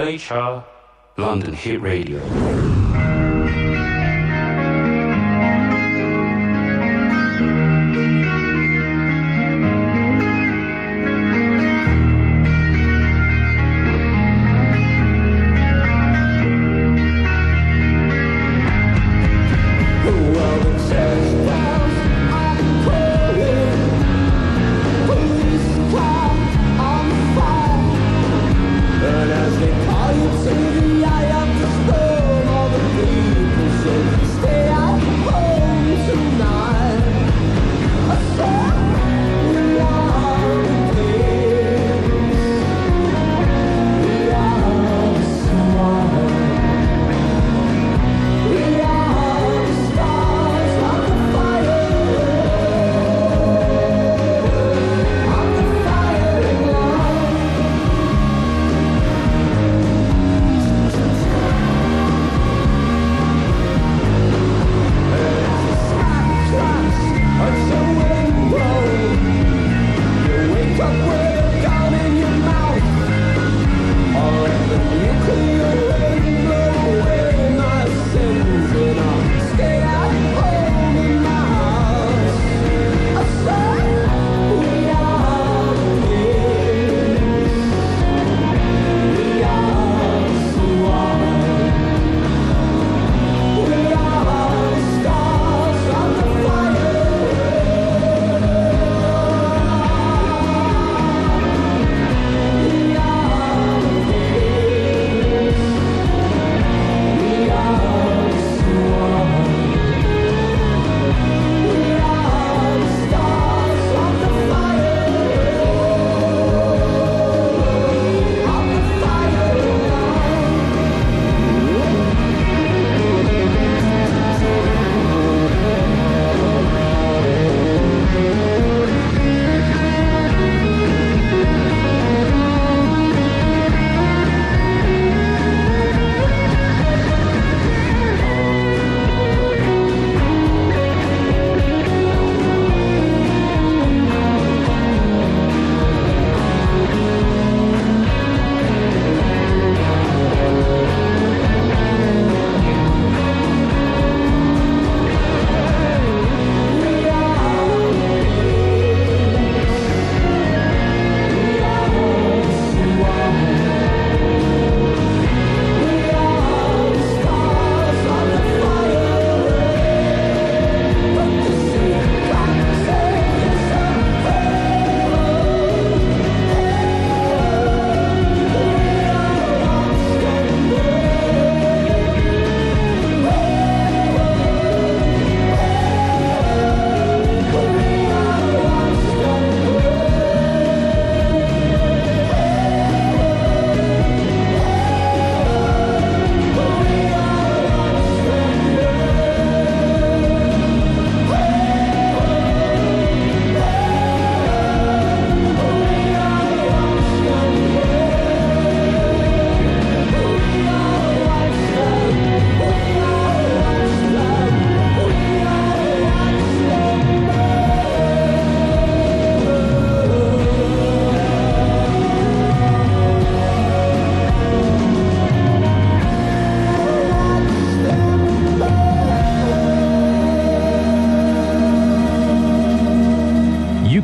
LHR London Hit Radio.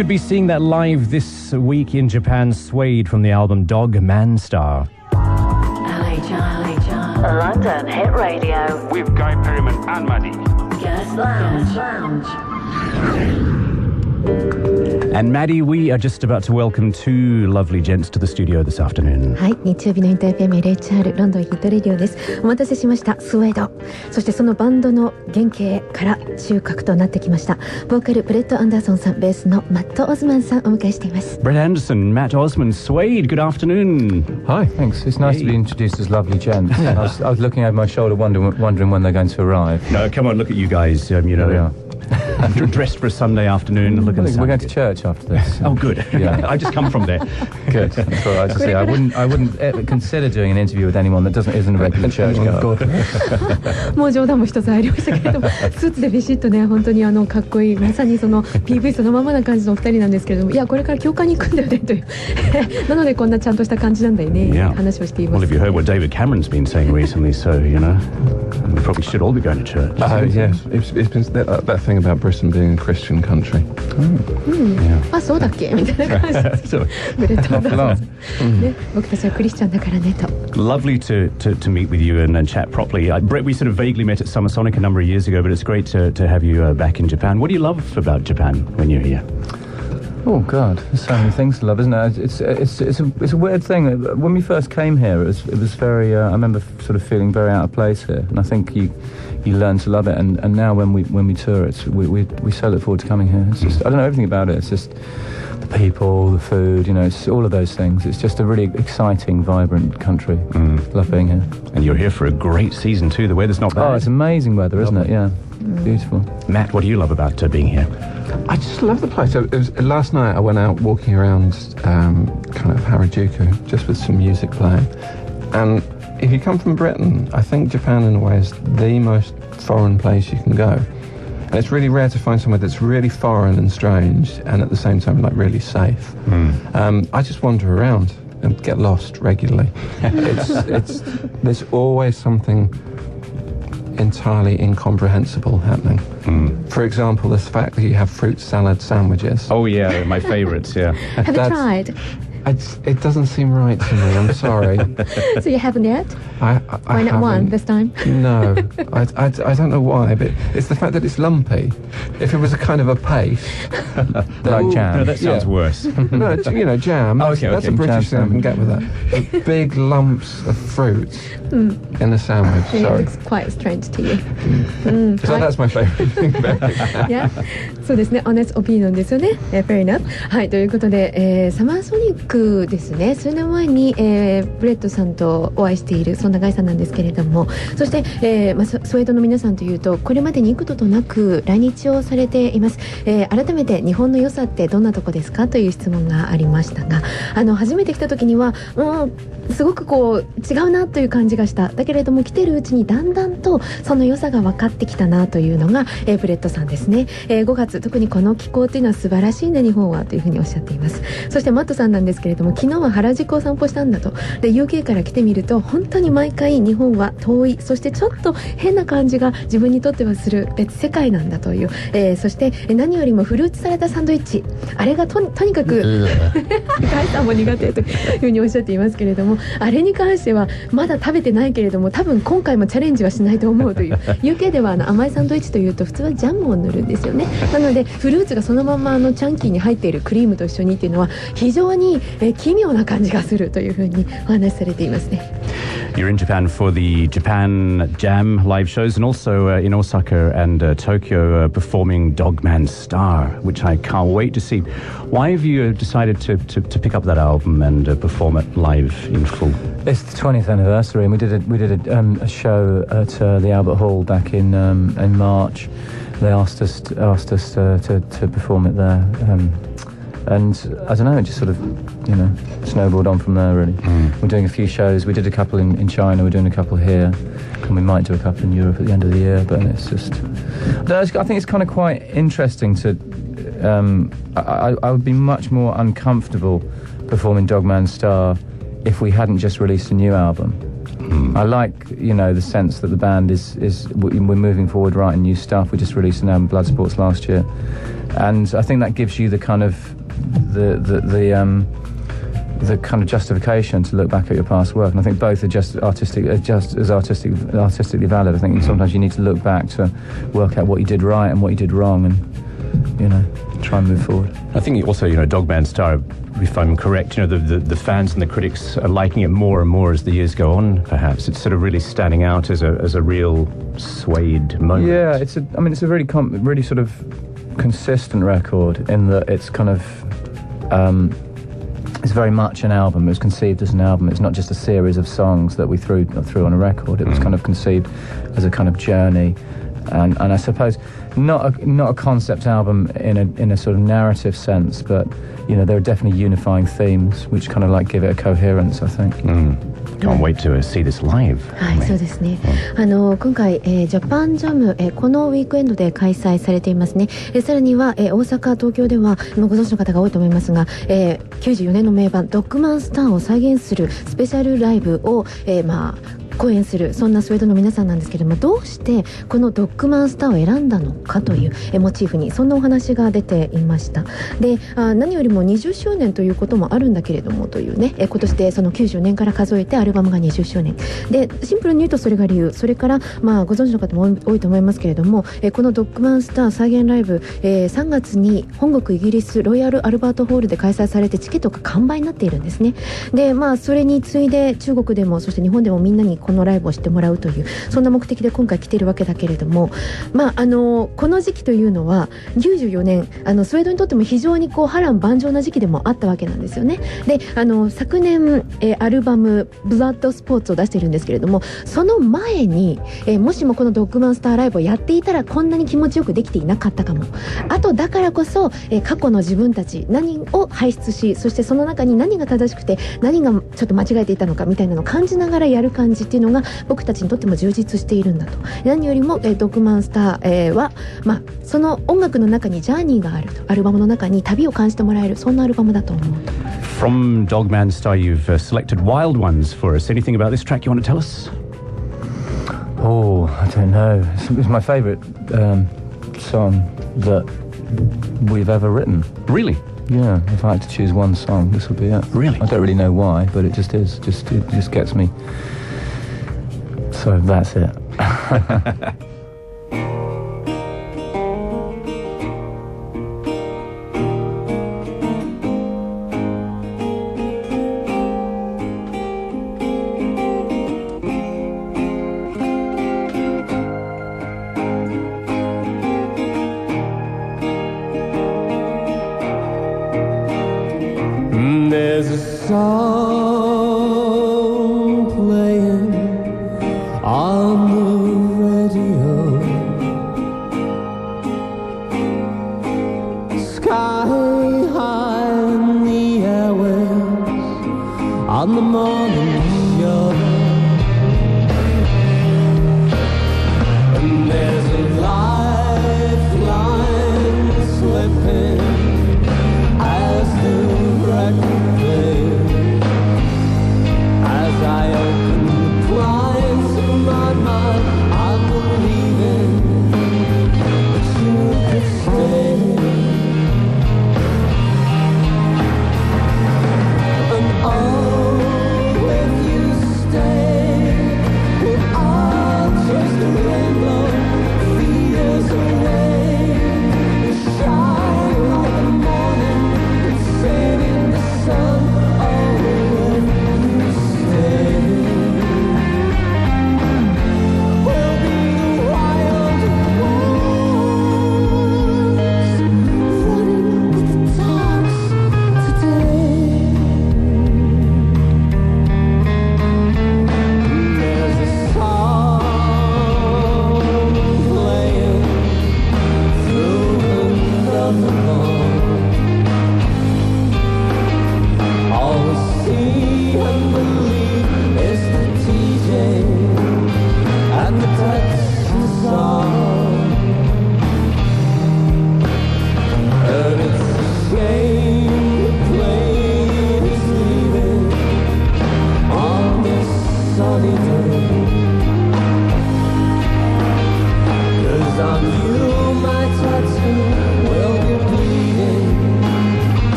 Could be seeing that live this week in Japan. Suede from the album Dog Man Star. LHR London Hit Radio with Guy Perryman and Maddie. Guest Lounge. And Maddie, we are just about to welcome two lovely gents to the studio this afternoon. はい、日曜日のインターフェム LHR ロンドンヒットレディオです。お待たせしました。スウェード。そしてそのバンドの原型から収穫となってきました。ボーカルブレット・アンダーソンさん、ベースのマット・オズマンさんをお迎えしています。Brett Anderson, Matt Osman, Suede, good afternoon. Hi, thanks. It's nice to be introduced as lovely gents. I was looking over my shoulder wondering when they're going to arrive. No, come on, look at you guys. There we are. dressed for a Sunday afternoon. Look at the We're going to church after this. Oh, good. Yeah. I've just come from there. Good. That's what I was to say. I wouldn't ever consider doing an interview with anyone that isn't a regular churchgoer. もう冗談も一つ入りましたけれども、スーツでビシッとね、本当にかっこいい、まさにその PV そのままな感じのお二人なんですけれども、いやこれから教会に行くんだよねというなのでこんなちゃんとした感じなんだよね、話をしています。 Well, if you heard what David Cameron's been saying recently, so you know, we probably should all be going to church. Yes, it's been that thing about Britain being a Christian country. あ、そうだっけみたいな感じですブレッドね、僕たちはクリスチャンだからねと。 Lovely to meet with you and chat properly. Brett, we sort of vaguely met at Summer Sonic a number of years ago, but it's great to have you back in Japan. What do you love about Japan when you're here? Oh God, there's so many things to love, isn't there? It's a weird thing. When we first came here, it was very. I remember sort of feeling very out of place here, and I think you learn to love it. And now when we tour, we so look forward to coming here. It's just I don't know everything about it. It's just the people, the food, you know, it's all of those things. It's just a really exciting, vibrant country. Love being here. And you're here for a great season too. The weather's not bad. Oh, it's amazing weather, isn't it? Yeah, beautiful. Matt, what do you love about being here? I just love the place. Last night I went out walking around kind of Harajuku just with some music playing. And if you come from Britain, I think Japan in a way is the most foreign place you can go. And it's really rare to find somewhere that's really foreign and strange and at the same time like really safe. I just wander around and get lost regularly. There's always something entirely incomprehensible happening. For example, the fact that you have fruit salad sandwiches. Oh yeah, my favourites, yeah. Have you tried? It doesn't seem right to me, I'm sorry. So you haven't yet? Why not one this time? No, I don't know why, but it's the fact that it's lumpy. If it was a kind of a paste... like jam. No, that sounds worse. No, you know, jam. That's a British thing I can get with that. But big lumps of fruit in a sandwich, It sorry. looks quite strange to you. So that's my favourite thing about it. Yeah. そうですね、honest opinion ですよね。Fair enough. はい、ということで、サマーソニックですね、数年前に、ブレッドさんとお会いしているそんなガイさんなんですけれども、そして、スウェードの皆さんというとこれまでに幾度となく来日をされています。改めて日本の良さってどんなとこですかという質問がありましたが、初めて来た時にはすごくこう違うなという感じがした。だけれども来てるうちにだんだんとその良さが分かってきたなというのが、ブレッドさんですね。5月特にこの気候というのは素晴らしいね日本はというふうにおっしゃっています。そしてマットさんなんですけれども、昨日は原宿を散歩したんだと。で UK から来てみると本当に毎回日本は遠い、そしてちょっと変な感じが自分にとってはする別世界なんだという、そして何よりもフルーツサラダサンドイッチ、あれがとにかくガイさんも苦手というふうにおっしゃっていますけれども、あれに関してはまだ食べてないけれども多分今回もチャレンジはしないと思うというUK では甘いサンドイッチというと普通はジャムを塗るんですよね。なのでフルーツがそのままチャンキーに入っているクリームと一緒にっていうのは非常に奇妙な感じがするというふうにお話しされていますね。You're in Japan for the Japan Jam live shows and also in Osaka and Tokyo performing Man Star, which I can't wait to see. Why have you decided to pick up that album and perform it live in full? It's the 20th anniversary, and we did a show at the Albert Hall back in March. They asked us to perform it there, and I don't know, it just sort of snowballed on from there really. We're doing a few shows. We did a couple in China, we're doing a couple here, and we might do a couple in Europe at the end of the year. But it's just, I think it's kind of quite interesting to. I would be much more uncomfortable performing Man Star if we hadn't just released a new album. I like, the sense that the band is we're moving forward, writing new stuff. We just released an album, Bloodsports, last year, and I think that gives you the kind of the kind of justification to look back at your past work. And I think both are just as artistically valid. I think sometimes you need to look back to work out what you did right and what you did wrong, and try and move forward. I think also, Man Star, if I'm correct, the fans and the critics are liking it more and more as the years go on. Perhaps it's sort of really standing out as a real Suede moment. Yeah, it's a really sort of consistent record in that it's kind of it's very much an album. It was conceived as an album. It's not just a series of songs that we threw on a record. It was kind of conceived as a kind of journey, and I suppose not a concept album in a sort of narrative sense, but there are definitely unifying themes which kind of like give it a coherence, I think. Can't wait to see this live. はい、そうですね。今回、ジャパンジャム、このウィークエンドで開催されていますね。さらには、大阪、東京ではご存知の方が多いと思いますが、94年の名盤ドッグマンスターを再現するスペシャルライブを、公演する、そんなスウェードの皆さんなんですけれども、どうしてこのドッグマンスターを選んだのかというモチーフに、そんなお話が出ていました。で、何よりも20周年ということもあるんだけれどもというね、今年でその90年から数えてアルバムが20周年で、シンプルに言うとそれが理由。それからご存知の方も多いと思いますけれども、このドッグマンスター再現ライブ、3月に本国イギリスロイヤルアルバートホールで開催されて、チケットが完売になっているんですね。で、それに次いで中国でも、そして日本でもみんなにこのライブを知ってもらうという、そんな目的で今回来ているわけだけれども、この時期というのは94年スウェードにとっても非常に波乱万丈な時期でもあったわけなんですよね。で、昨年、アルバムブラッドスポーツを出しているんですけれども、その前に、もしもこのドッグマンスターライブをやっていたらこんなに気持ちよくできていなかったかも。あとだからこそ、過去の自分たち何を輩出し、そしてその中に何が正しくて何がちょっと間違えていたのかみたいなのを感じながらやる感じっていうのが僕たちにとっても充実しているんだと。何よりも、ドッグマンスター、は、その音楽の中にジャーニーがあると、アルバムの中に旅を感じてもらえる、そんなアルバムだと思うと。From Dogman Star, you've selected Wild Ones for us. Anything about this track you want to tell us? Oh, I don't know. It's my favourite song that we've ever written. Really? Yeah, if I had to choose one song, this would be it. Really? I don't really know why, but it just is. It just gets me. So that's it. There's a song playing on the radio, sky high in the airwaves on the morning show, and there's a lifeline slipping as the record plays. As I open the blinds of my mind, I'm believing that you could stay. And oh, if you stay, we'll all chase the rainbow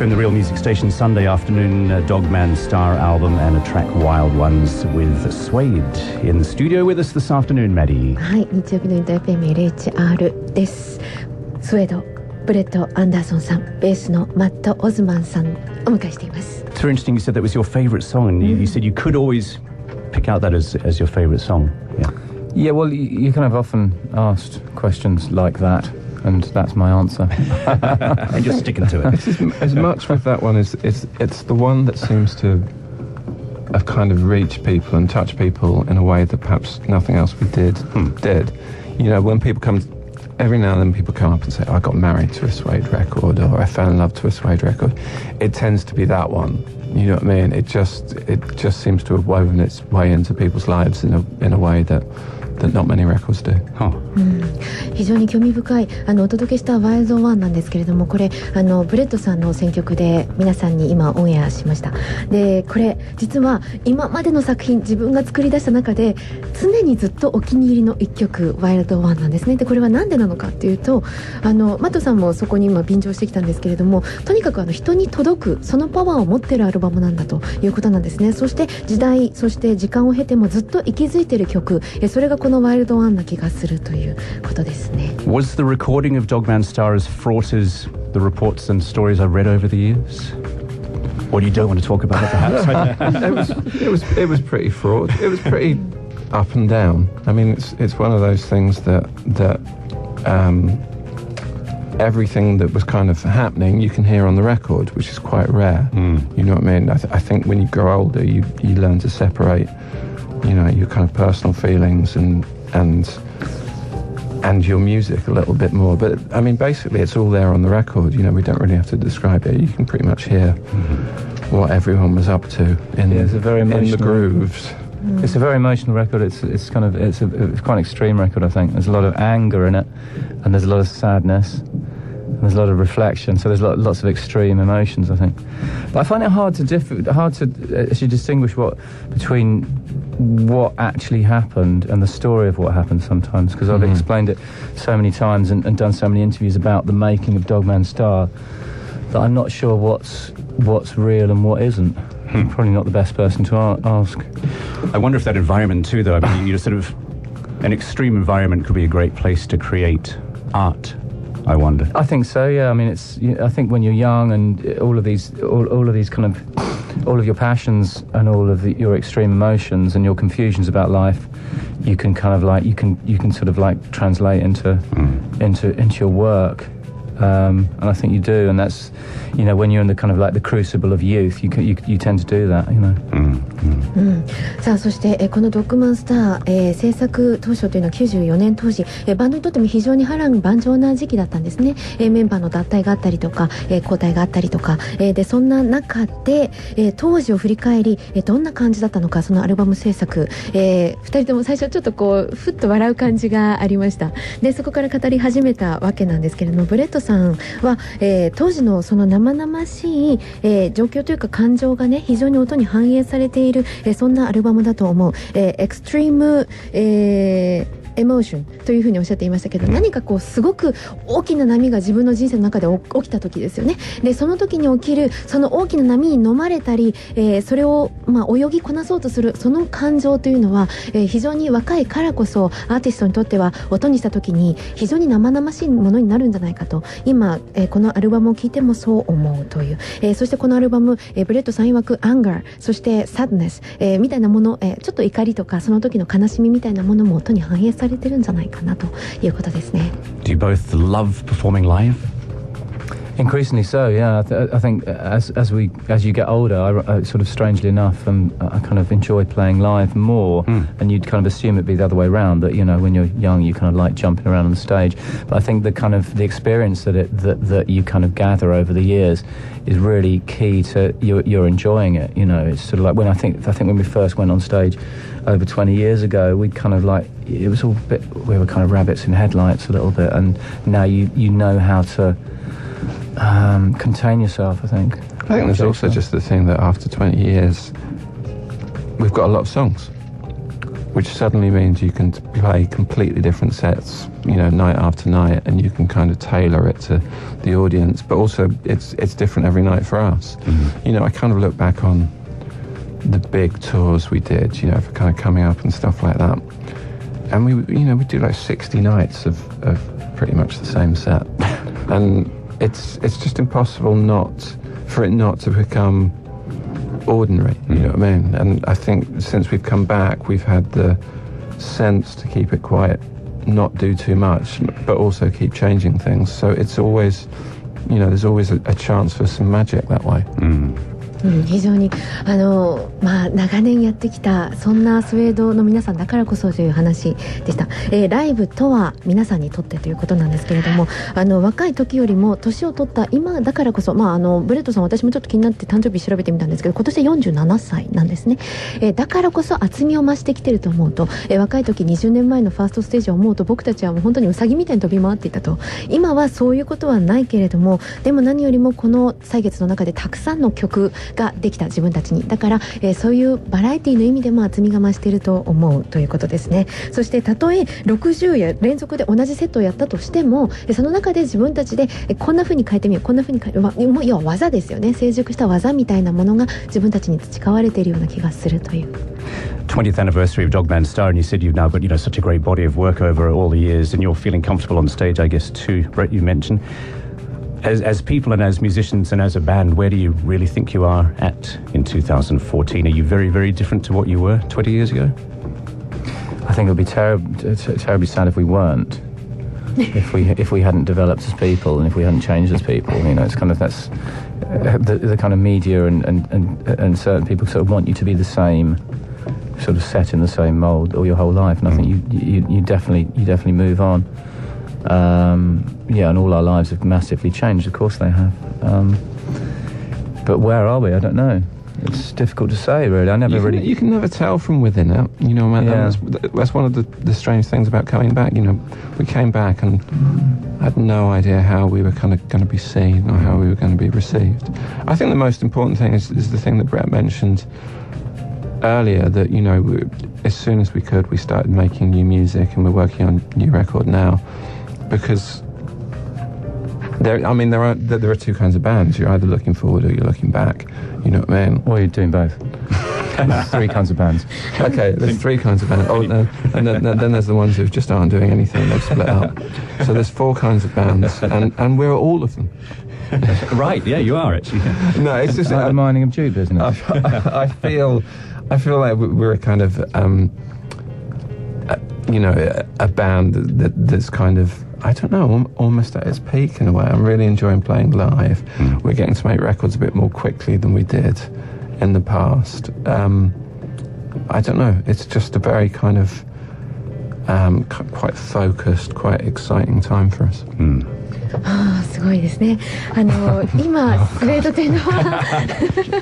the Real Music Station Sunday afternoon Man Star album and a track Wild Ones with Suede in the studio with us this afternoon, Maddie. はい、日曜日のインターフェム LHR です。スウェード、ブレット・アンダーソンさん、ベースのマット・オズマンさんお迎えしています。It's very interesting you said that was your favourite song, and you said you could always pick out that as your favourite song. Yeah, well, you kind of often asked questions like that, and that's my answer. And you're sticking to it. As much with that one as it's the one that seems to have kind of reached people and touched people in a way that perhaps nothing else we did. You know, when people come, every now and then people come up and say, I got married to a Suede record, or I fell in love to a Suede record. It tends to be that one. You know what I mean? It just seems to have woven its way into people's lives in a way that not many records do. 非常に興味深いお届けしたワイルドワンなんですけれども、これブレッドさんの選曲で皆さんに今オンエアしました。でこれ実は今までの作品自分が作り出した中で常にずっとお気に入りの一曲ワイルドワンなんですね。でこれはなんでなのかっていうとマットさんもそこに今便乗してきたんですけれども、とにかく人に届くそのパワーを持っているアルバムなんだということなんですね。そして時代そして時間を経てもずっと息づいている曲、それがこのワイルドワンな気がするということですね。Was the recording of Man Star as fraught as the reports and stories I've read over the years? Or you don't want to talk about it, perhaps? It was pretty fraught. It was pretty up and down. I mean, it's one of those things that everything that was kind of happening you can hear on the record, which is quite rare. You know what I mean? I think when you grow older, you learn to separate, you know, your kind of personal feelings and your music a little bit more. But I mean, basically it's all there on the record. You know, we don't really have to describe it. You can pretty much hear what everyone was up to in the grooves. It's a very emotional record. It's quite an extreme record, I think. There's a lot of anger in it, and there's a lot of sadness, and there's a lot of reflection. So there's lots of extreme emotions, I think. But I find it hard to actually distinguish between what actually happened and the story of what happened sometimes, because I've explained it so many times and done so many interviews about the making of Man Star that I'm not sure what's real and what isn't. I'm probably not the best person to ask. I wonder if that environment too, though, I mean, you know, sort of an extreme environment could be a great place to create art. I wonder. I think so. Yeah. I mean, I think when you're young and all of these kind of all of your passions and all of your extreme emotions and your confusions about life, you can kind of like you can sort of like translate into your work. And I think you do, and that's, you know, when you're in the kind of like the crucible of youth, you tend to do that, you know. さあそしてこのマンスター、制作当初というのは94年当時、バンドにとっても非常に波乱万丈な時期だったんですね。メンバーの脱退があったりとか、交代があったりとか、でそんな中で、当時を振り返り、どんな感じだったのか、そのアルバム制作、2人とも最初ちょっとこうふっと笑う感じがありました。でそこから語り始めたわけなんですけれども、ブレットさんは、当時のその生々しい、状況というか感情がね非常に音に反映されている、そんなアルバムだと思う。エクストリーム、エモーションというふうにおっしゃっていましたけど、何かこうすごく大きな波が自分の人生の中で起きた時ですよね。でその時に起きるその大きな波に飲まれたり、それを泳ぎこなそうとするその感情というのは、非常に若いからこそアーティストにとっては音にした時に非常に生々しいものになるんじゃないかと今、このアルバムを聴いてもそう思うという、そしてこのアルバム、ブレッドさん曰くアンガーそしてサッドネス、みたいなもの、ちょっと怒りとかその時の悲しみみたいなものも音に反映されてるんじゃないかなということですね。Do you both love performing live? Increasingly so, yeah. I think as you get older, I sort of strangely enough, I kind of enjoy playing live more. And you'd kind of assume it'd be the other way around, that you know when you're young you kind of like jumping around on the stage. But I think the experience that you kind of gather over the years is really key to you're enjoying it. You know, it's sort of like when I think when we first went on stage over 20 years ago, we kind of like it was all a bit, we were kind of rabbits in headlights a little bit, and now you know how to contain yourself, I think. I think there's also just the thing that after 20 years we've got a lot of songs. which suddenly means you can play completely different sets, night after night, and you can kind of tailor it to the audience. But also, it's different every night for us. I kind of look back on the big tours we did, for kind of coming up and stuff like that, and we do like 60 nights of pretty much the same set, and it's just impossible for it not to become ordinary, you know what I mean? And I think since we've come back, we've had the sense to keep it quiet, not do too much, but also keep changing things. So it's always, there's always a chance for some magic that way. 非常に長年やってきたそんなスウェードの皆さんだからこそという話でした。ライブとは皆さんにとってということなんですけれども、若い時よりも年を取った今だからこそ、ブレッドさん、私もちょっと気になって誕生日調べてみたんですけど、今年で47歳なんですね。だからこそ厚みを増してきてると思うと、若い時20年前のファーストステージを思うと、僕たちはもう本当にウサギみたいに飛び回っていたと。今はそういうことはないけれども、でも何よりもこの歳月の中でたくさんの曲ができた自分たちに、だから、そういうバラエティの意味でも厚みが増していると思うということですね。そしてたとえ60や連続で同じセットをやったとしても、その中で自分たちでこんな風に変えてみよう、こんな風に変える、要は技ですよね。成熟した技みたいなものが自分たちに培われているような気がするという。20th anniversary of Man Star, and you said you've now got such a great body of work over all the years, and you're feeling comfortable on stage, I guess, too. Brett, you mentioned. As people and as musicians and as a band, where do you really think you are at in 2014? Are you very, very different to what you were 20 years ago? I think it would be terribly sad if we weren't. if we hadn't developed as people and if we hadn't changed as people, it's kind of that's the kind of media and certain people sort of want you to be the same, sort of set in the same mold all your whole life, and I think you definitely move on. And all our lives have massively changed. Of course they have. But where are we? I don't know. It's difficult to say, really. You can never tell from within it. That's one of the strange things about coming back. We came back and had no idea how we were kind of going to be seen or how we were going to be received. I think the most important thing is the thing that Brett mentioned earlier, that as soon as we could, we started making new music, and we're working on a new record now. Because there are two kinds of bands. You're either looking forward or you're looking back. You know what I mean? Or you're doing both. There's three kinds of bands. Okay, there's three kinds of bands. Oh, no. And then there's the ones who just aren't doing anything. They've split up. So there's four kinds of bands, and we're all of them. Right? Yeah, you are actually. No, it's just like the mining of tube, isn't it? I feel like we're a kind of a band that's kind of, I don't know, almost at its peak in a way. I'm really enjoying playing live. We're getting to make records a bit more quickly than we did in the past. I don't know. It's just a very kind of quite focused, quite exciting time for us. すごいですね。今スウェードというのは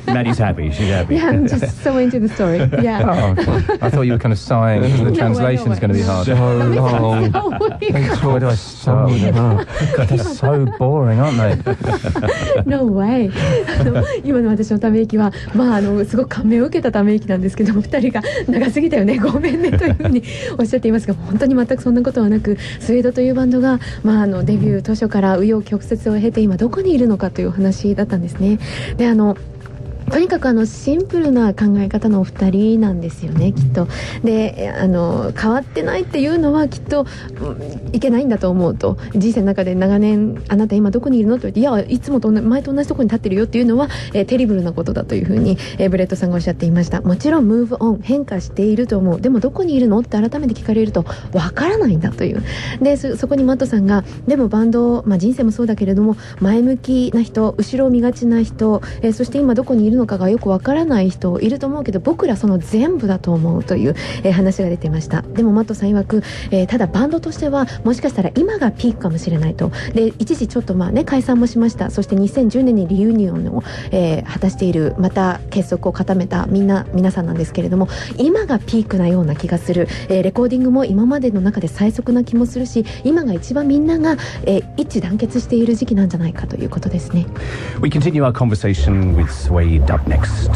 Maddie's happy. She's happy. Yeah, I'm just so into the story. Yeah. Oh, I thought you were kind of sighing because the translation is going to be hard. So long. Where do I start? They're so boring, aren't they? No way. 今の私のため息は、すごく感銘を受けたため息なんですけども、2人が長すぎたよね、ごめんねというふうにおっしゃっていますが、本当に全くそんなことはなく、スウェードというバンドが、デビュー当初から紆余曲折を経て今どこにいるのかというお話だったんですね。でとにかくシンプルな考え方のお二人なんですよね、きっと。で変わってないっていうのはきっといけないんだと思うと。人生の中で長年あなた今どこにいるのと言って、いやいつもと前と同じところに立ってるよっていうのは、テリブルなことだというふうに、ブレッドさんがおっしゃっていました。もちろんムーブオン、変化していると思う。でもどこにいるのって改めて聞かれるとわからないんだという。でそこにマットさんが、でもバンド、人生もそうだけれども前向きな人、後ろを見がちな人、そして今どこにいるのかがよくわからない人いると思うけど、僕らその全部だと思うという、話が出ていました。でもマットさん曰く、ただバンドとしてはもしかしたら今がピークかもしれないと。で一時ちょっと解散もしました。そして2010年にリユニオンを、果たしている、また結束を固めた皆さんなんですけれども、今がピークなような気がする。レコーディングも今までの中で最速な気もするし、今が一番みんなが、一致団結している時期なんじゃないかということですね。We continue our conversation with Suede up next.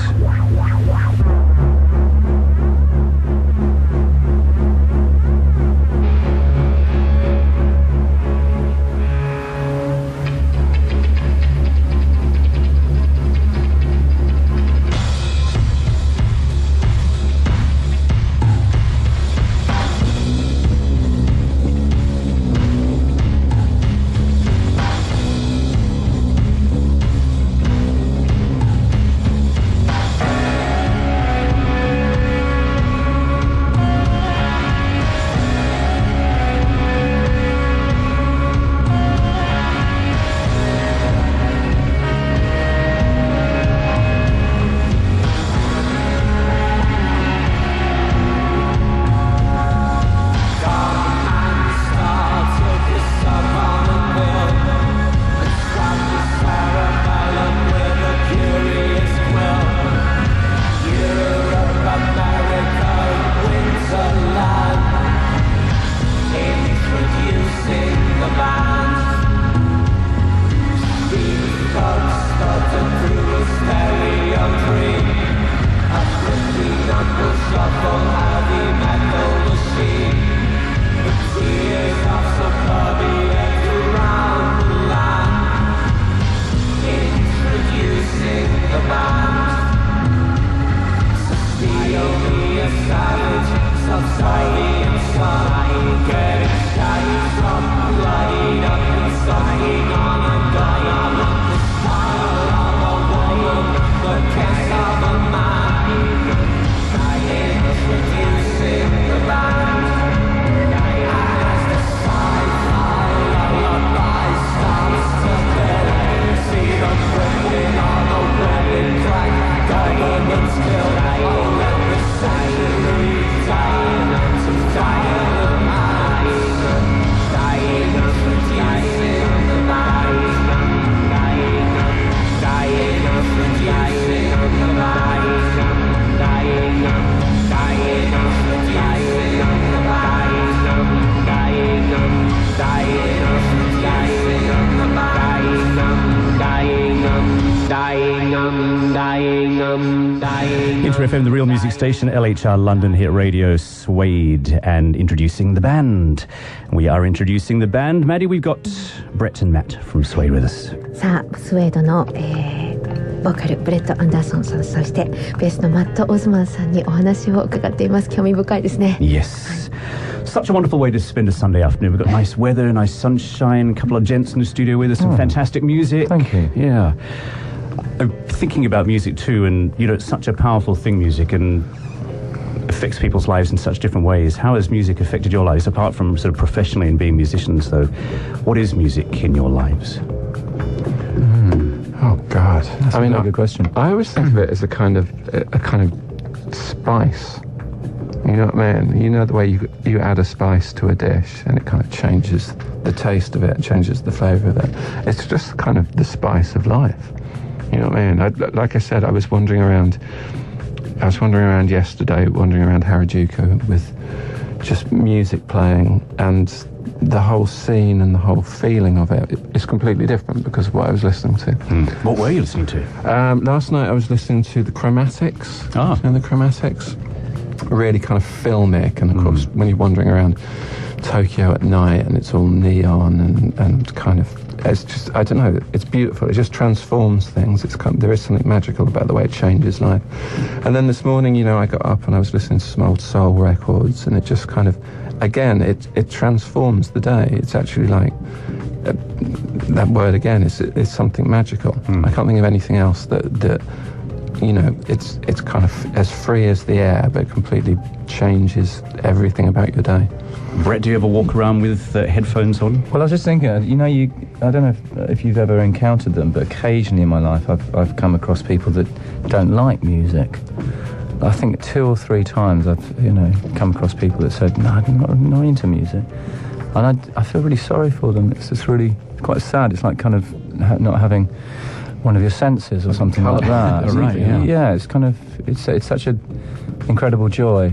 InterFM, the real music station, LHR-London hit radio, Suede, and introducing the band. We are introducing the band. Maddie, we've got Brett and Matt from Suede with us. さあ、スウェードの、ボーカルブレット・アンダーソンさん、そしてベースのマット・オズマンさんにお話を伺っています。興味深いですね。 Yes. Such a wonderful way to spend a Sunday afternoon. We've got nice weather, nice sunshine, a couple of gents in the studio with us, some fantastic music. Thank you. Yeah. I'm thinking about music too, and you know, it's such a powerful thing, music, and affects people's lives in such different ways. How has music affected your lives, apart from sort of professionally and being musicians, though? What is music in your lives? Oh God! That's a really good question. I always think of it as a kind of spice. You know what I mean? You know the way you add a spice to a dish and it kind of changes the taste of it, changes the flavour of it. It's just kind of the spice of life. You know what I mean? Like I said, I was wandering around yesterday, wandering around Harajuku with just music playing, and the whole scene and the whole feeling of it is completely different because of what I was listening to. What were you listening to? Last night I was listening to the Chromatics. Ah. You know the Chromatics? Really kind of filmic, and of course when you're wandering around Tokyo at night and it's all neon and kind of, it's just, I don't know, it's beautiful. It just transforms things. It's kind of, there is something magical about the way it changes life. And then this morning, you know, I got up and I was listening to some old soul records, and it just kind of, again, it transforms the day. It's actually like, that word again is something magical. I can't think of anything else that you know, it's kind of as free as the air, but completely changes everything about your day. Brett, do you ever walk around with headphones on? Well, I was just thinking, you know, I don't know if you've ever encountered them, but occasionally in my life I've come across people that don't like music. I think 2 or 3 times I've, you know, come across people that said, no, I'm not into music. And I feel really sorry for them. It's just really quite sad. It's like kind of not having one of your senses or something like that. Right, yeah. Yeah, it's kind of, it's such an incredible joy.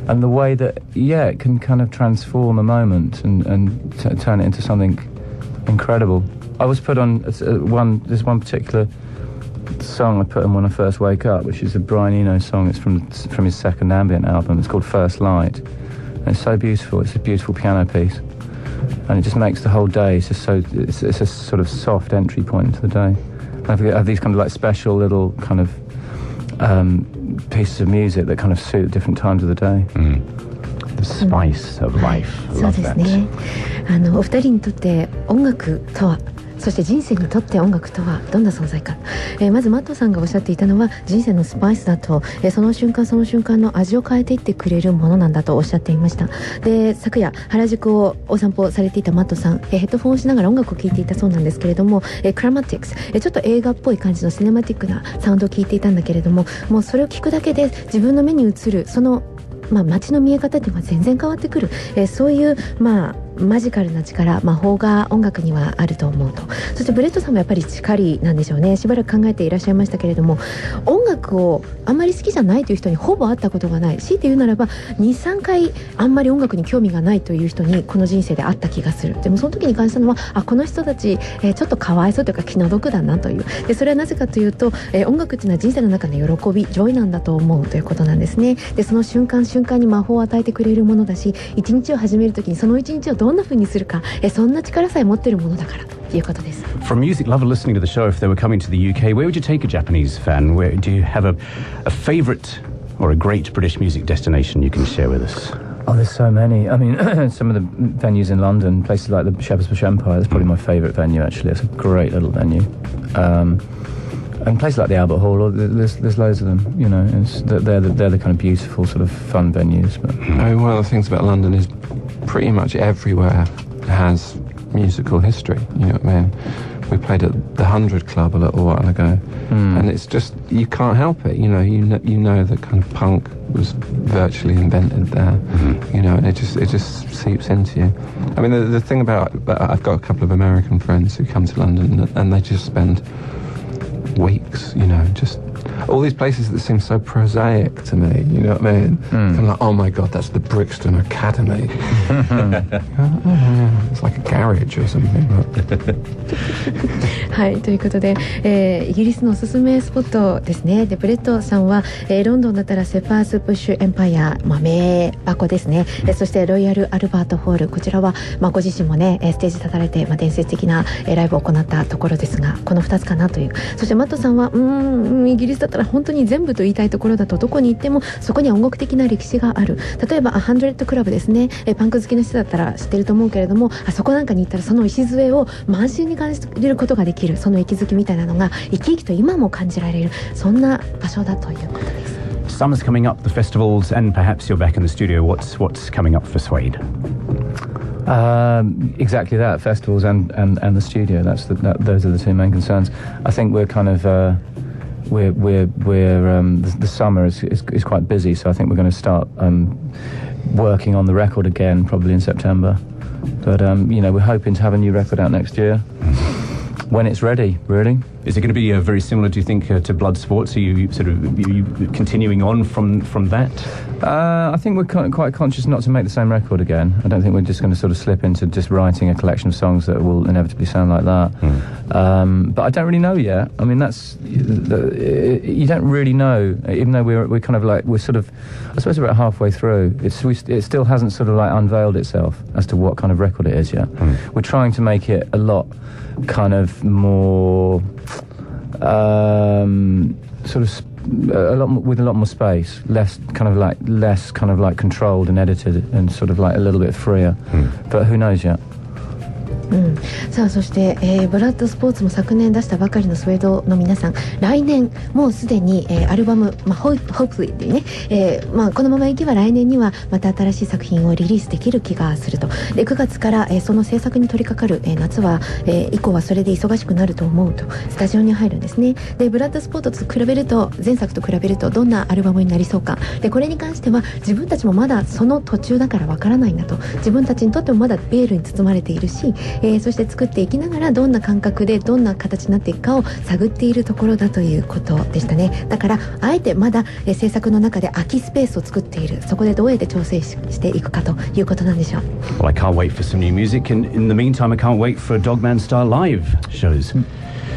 And the way that, yeah, it can kind of transform a moment and turn it into something incredible. I was put on there's one particular song I put on when I first wake up, which is a Brian Eno song. It's from his second ambient album. It's called First Light. And it's so beautiful. It's a beautiful piano piece. And it just makes the whole day, it's a sort of soft entry point into the day. I have these kind of like special little kind of pieces of music that kind of suit different times of the day. The spice of life. そうですね。お二人にとって音楽とは、そして人生にとって音楽とはどんな存在か。まずマットさんがおっしゃっていたのは、人生のスパイスだと、その瞬間その瞬間の味を変えていってくれるものなんだとおっしゃっていました。で、昨夜原宿をお散歩されていたマットさん、ヘッドフォンをしながら音楽を聴いていたそうなんですけれども、クラマティクス、ちょっと映画っぽい感じのシネマティックなサウンドを聴いていたんだけれども、もうそれを聞くだけで自分の目に映るその街の見え方っていうのは全然変わってくる、そういうマジカルな力、魔法が音楽にはあると思うと。そしてブレットさんもやっぱりしかりなんでしょうね。しばらく考えていらっしゃいましたけれども、音楽をあんまり好きじゃないという人にほぼ会ったことがない。強いて言うならば 2,3 回あんまり音楽に興味がないという人にこの人生で会った気がする。でもその時に感じたのは、この人たち、ちょっとかわいそうというか気の毒だなという。でそれはなぜかというと、音楽っていうのは人生の中の喜び、ジョイなんだと思うということなんですね。でその瞬間瞬間に魔法を与えてくれるものだし、一日を始める時にその一日をどんな風にするか、そんな力さえ持っているものだからということです。 From music lover listening to the show, if they were coming to the UK, where would you take a Japanese fan? Where do you have a favourite or a great British music destination you can share with us? Oh, there's so many. I mean, some of the venues in London, places like the Shepherd's Bush Empire, that's probably my favourite venue, actually. It's a great little venue. And places like the Albert Hall, there's loads of them, you know. They're the kind of beautiful, sort of fun venues. But I mean, one of the things about London is pretty much everywhere has musical history, you know what I mean? We played at the 100 Club a little while ago, and it's just, you can't help it, you know that kind of punk was virtually invented there, you know, and it just seeps into you. I mean, the thing about, I've got a couple of American friends who come to London and they just spend weeks, you know, just all these places that seem so prosaic to me, you know what I mean? I'm like, oh my god, that's the Brixton Academy. It's like a garage or something. はい、ということで、イギリスのおすすめスポットですね。でブレットさんは、ロンドンだったらセファーズ・ブッシュ・エンパイア、名箱ですね。そしてロイヤル・アルバート・ホール、こちらは、ご自身もねステージ立たれて、伝説的な、ライブを行ったところですが、この2つかなという。そしてマットさんはイギリスだったら本当に全部と言いたいところだと、どこに行ってもそこには音楽的な歴史がある。例えば100クラブですね、パンク好きの人だったら知ってると思うけれども、そこなんかに行ったらその礎を満身に感じることができる、その息づきみたいなのが生き生きと今も感じられる、そんな場所だということです。Summer's coming up, the festivals, and perhaps you're back in the studio. What's coming up for Suede? Exactly that, festivals and the studio. Those are the two main concerns. I think we're kind of the summer is quite busy, so I think we're going to start working on the record again probably in September. But we're hoping to have a new record out next year. When it's ready, really. Is it going to be very similar, do you think, to Blood Sports? Are you continuing on from that? I think we're quite conscious not to make the same record again. I don't think we're just going to sort of slip into just writing a collection of songs that will inevitably sound like that. But I don't really know yet. I mean, you don't really know, even though we're kind of like, we're sort of, I suppose we're about halfway through. It still hasn't sort of like unveiled itself as to what kind of record it is yet. We're trying to make it a lot kind of more sort of with a lot more space, less kind of like controlled and edited, and sort of like a little bit freer. But who knows yet? さあそして、ブラッドスポーツも昨年出したばかりのスウェードの皆さん、来年もうすでに、アルバム、Hopefully っていうね、このままいけば来年にはまた新しい作品をリリースできる気がすると。で9月から、その制作に取り掛かる、夏は、以降はそれで忙しくなると思うと、スタジオに入るんですね。でブラッドスポーツと比べると、前作と比べるとどんなアルバムになりそうか。でこれに関しては自分たちもまだその途中だからわからないんだと。自分たちにとってもまだベールに包まれているし、そして作っていきながらどんな感覚でどんな形になっていくかを探っているところだということでしたね。だからあえてまだ、制作の中で空きスペースを作っている。そこでどうやって調整していくかということなんでしょう。Well, I can't wait for some new music, and in the meantime, I can't wait for Man Star live shows.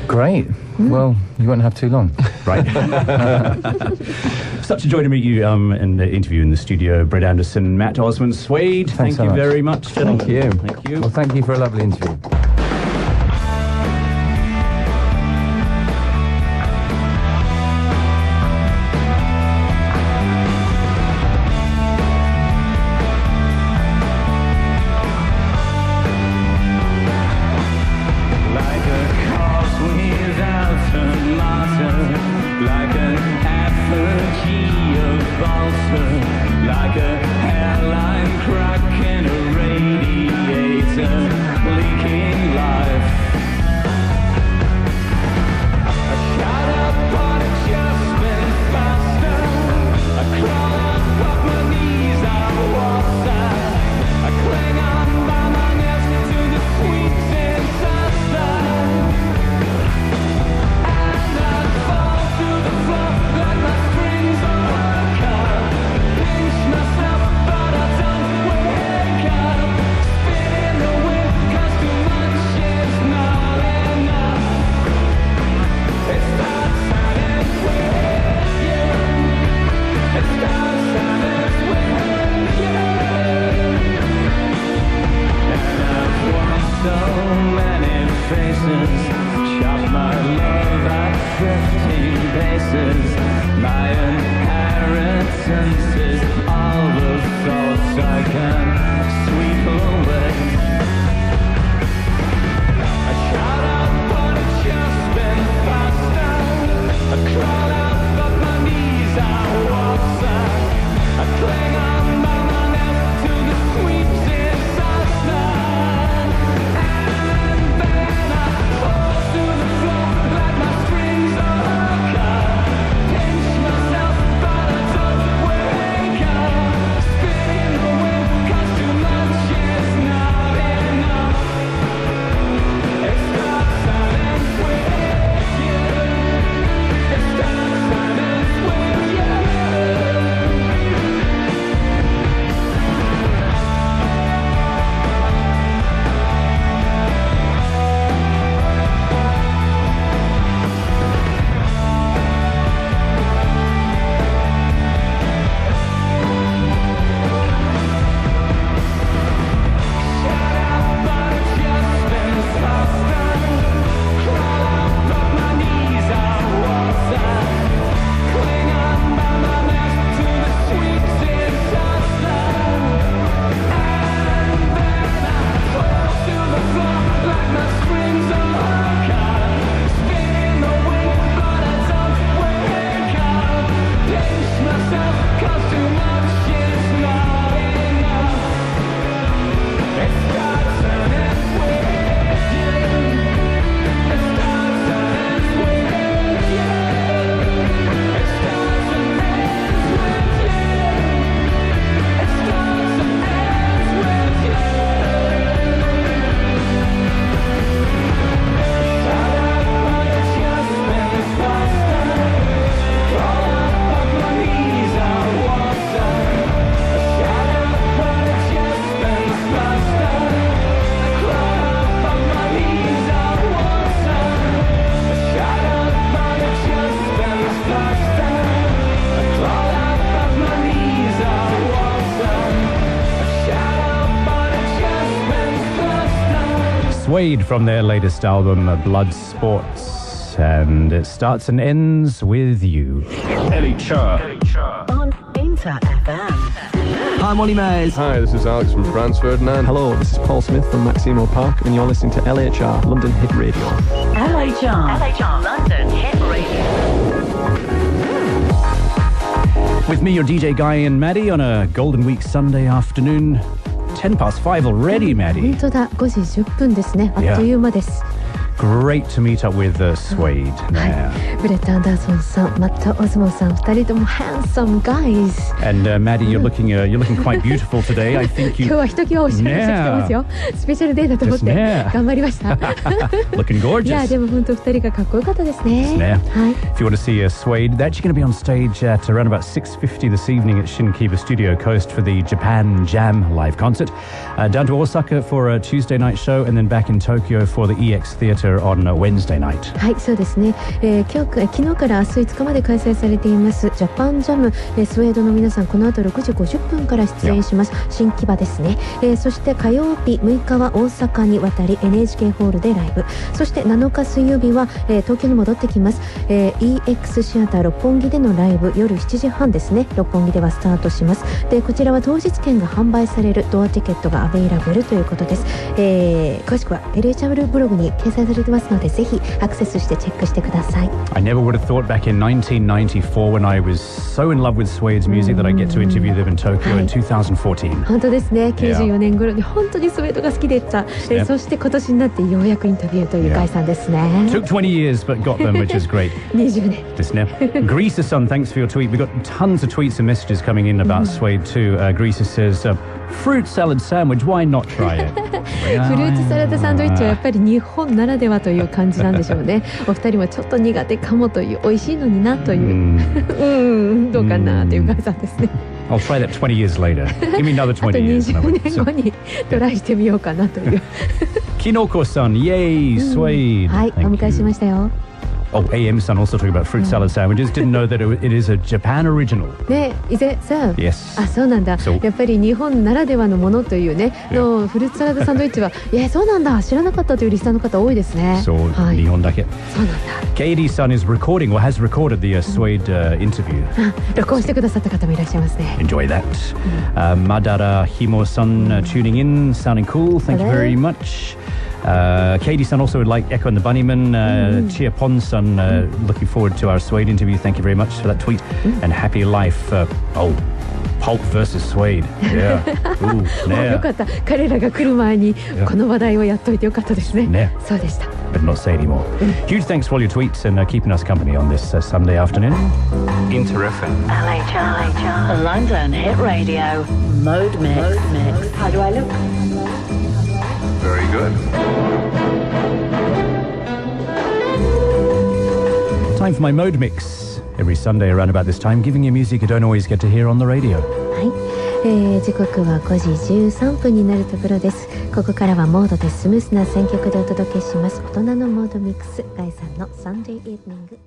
Great. Well, you won't have too long. Right. Such a joy to meet you and the interview in the studio. Brett Anderson, Matt Osmond, Suede. Thanks thank you so much. very much. Thank you. Thank you. Well, thank you for a lovely interview. Suede from their latest album, Blood Sports. And it starts and ends with you. LHR. On InterFM. Hi, I'm Ollie Mays. Hi, this is Alex from Franz Ferdinand. Hello, this is Paul Smith from Maximo Park, and you're listening to LHR London Hit Radio. LHR-London Hit Radio. With me, your DJ Guy and Maddie on a Golden Week Sunday afternoon. 10 past 5 already, Maddie. 本当だ、5時10分ですね。あっという間です。Great to meet up with Suede. ブレット・アンダーソンさん、マット・オズモンさん、2人とも handsome guys. And Maddie, you're looking quite beautiful today. I think you. 今日はひときわおしゃれしてきてますよ。スペシャルデーだと思って頑張りました。Looking gorgeous. いやでも本当2人がかっこよかったですね。はい。If you want to see Suede, they're actually going to be on stage at around about 6:50 this evening at Shinkiba Studio Coast for the Japan Jam live concert. Down to Osaka for a Tuesday night show, and then back in Tokyo for the EX Theatre on Wednesday night. はい、そうですね。昨日から明日5日まで開催されていますジャパンジャム、スウェードの皆さんこの後6時50分から出演します。新木場ですね。そして火曜日6日は大阪に渡り NHK ホールでライブ。そして7日水曜日は、東京に戻ってきます。EX シアター六本木でのライブ夜7時半ですね。六本木ではスタートします。でこちらは当日券が販売されるドアチケットがアベイラブルということです。詳しくは LHR ブログに掲載されてますのでぜひアクセスしてチェックしてください。I never would have thought back in 1994 when I was so in love with Suede's music that I get to interview them in Tokyo in 2014. 本当ですね。94年頃に本当にスウェードが好きでした。そして今年になってようやくインタビューという解散ですね。Took 20 years but got them, which is great. 20年ですね。Greaser-san, thanks for your tweet. We got tons of tweets and messages coming in about Suede too. Greaser says, fruit salad sandwich, why not try it? フルーツサラダサンドイッチはやっぱり日本ならではという感じなんでしょうね。お二人もちょっと苦手かもという、美味しいのになというどうかなという解散ですね。I'll try that 20 years later. Give me another 20 years. あと20年後にトライしてみようかなという。Kinoko-san, yay, Suede. はい、お迎えしましたよ。Oh, AM-san also talking about fruit salad sandwiches. Didn't know that it is a Japan original. ね、is it so? Yes. あ、そうなんだ。やっぱり日本ならではのものというね、のフルーツサラダサンドイッチは、そうなんだ、知らなかったというリスナーの方多いですね。そう、日本だけ。そうなんだ。Katie-san is recording or has recorded the Suede interview. 録音してくださった方もいらっしゃいますね。Enjoy that. Madara Himo-san tuning in, sounding cool. Thank you very much. Katie-san also would like Echo and the Bunnymen. Chia Pon-san, looking forward to our Suede interview. Thank you very much for that tweet. And happy life. Pulp versus Suede. Yeah. Ooh, よかった。彼らが来る前にこの話題をやっといてよかったですね。そうでした。But not say anymore. Huge thanks for all your tweets and keeping us company on this Sunday afternoon. InterFM. LHR London Hit Radio. Mode Mix. How do I look? Very good. Time for my mode mix. Every Sunday around about this time, giving you music you don't always get to hear on the radio. はい、時刻は5時13分になるところです。ここからはモードでスムースな選曲でお届けします。大人のモードミックス、ガイさんのサンデーイブニング。